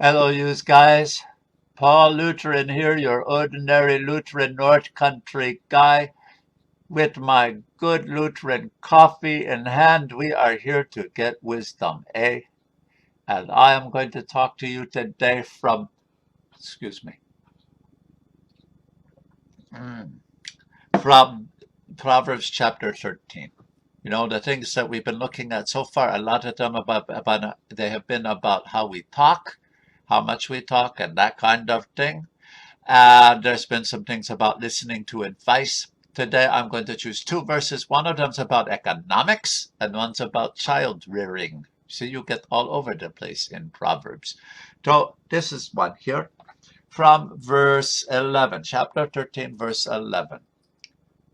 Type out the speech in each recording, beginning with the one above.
Hello, you guys. Paul Lutheran here, your ordinary Lutheran North Country guy, with my good Lutheran coffee in hand. We are here to get wisdom, eh? And I am going to talk to you today excuse me, mm, from Proverbs chapter 13. You know, the things that we've been looking at so far, a lot of them they have been about how we talk, how much we talk, and that kind of thing. And there's been some things about listening to advice. Today I'm going to choose two verses. One of them's about economics and one's about child rearing. So you get all over the place in Proverbs. So this is one here from verse 11, chapter 13, verse 11.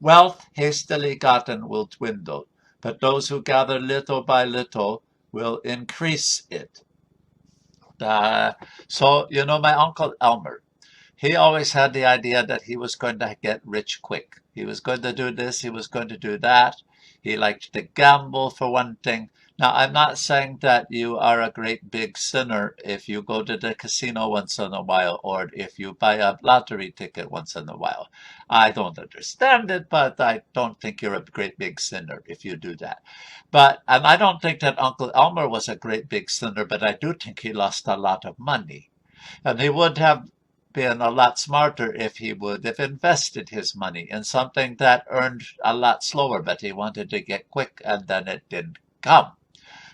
Wealth hastily gotten will dwindle, but those who gather little by little will increase it. So, my Uncle Elmer, he always had the idea that he was going to get rich quick. He was going to do this, he was going to do that. He liked to gamble, for one thing. Now, I'm not saying that you are a great big sinner if you go to the casino once in a while or if you buy a lottery ticket once in a while. I don't understand it, but I don't think you're a great big sinner if you do that. And I don't think that Uncle Elmer was a great big sinner, but I do think he lost a lot of money. And he would have been a lot smarter if he would have invested his money in something that earned a lot slower, but he wanted to get quick and then it didn't come.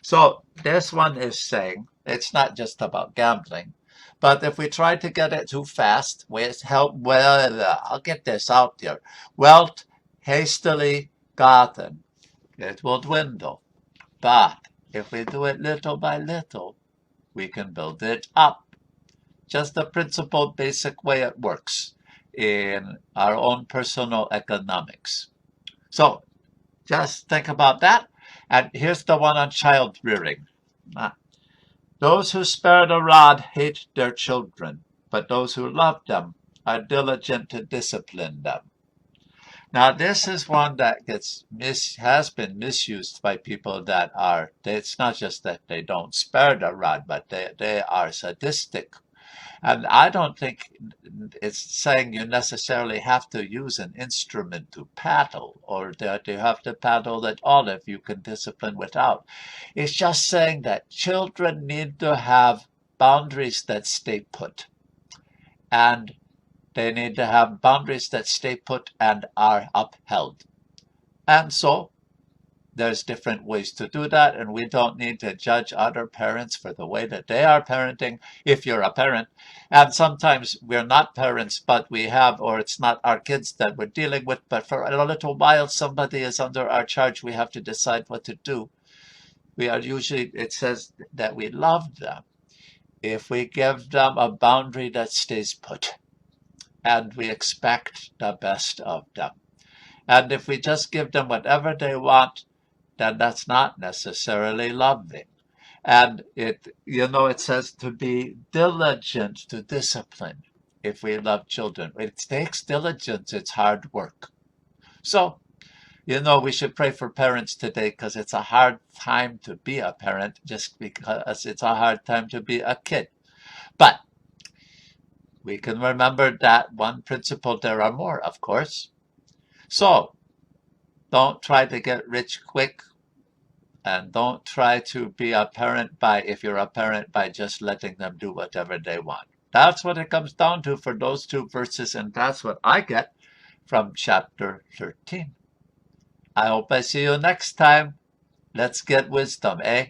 So this one is saying it's not just about gambling, but if we try to get it too fast, I'll get this out there. Wealth hastily gotten, it will dwindle. But if we do it little by little, we can build it up. Just the principled, basic way it works in our own personal economics. So just think about that. And here's the one on child rearing. Those who spare the rod hate their children, but those who love them are diligent to discipline them. Now, this is one that has been misused by people it's not just that they don't spare the rod, but they are sadistic. And I don't think it's saying you necessarily have to use an instrument to paddle or that you have to paddle at all if you can discipline without. It's just saying that children need to have boundaries that stay put. And they need to have boundaries that stay put and are upheld. And so there's different ways to do that, and we don't need to judge other parents for the way that they are parenting if you're a parent. And sometimes we're not parents, but or it's not our kids that we're dealing with, but for a little while somebody is under our charge, we have to decide what to do. It says that we love them if we give them a boundary that stays put, and we expect the best of them. And if we just give them whatever they want, then that's not necessarily loving. And it says to be diligent to discipline if we love children. It takes diligence, it's hard work. So, we should pray for parents today because it's a hard time to be a parent just because it's a hard time to be a kid. But we can remember that one principle. There are more, of course. So, don't try to get rich quick. And don't try to be a parent if you're a parent, by just letting them do whatever they want. That's what it comes down to for those two verses, and that's what I get from chapter 13. I hope I see you next time. Let's get wisdom, eh?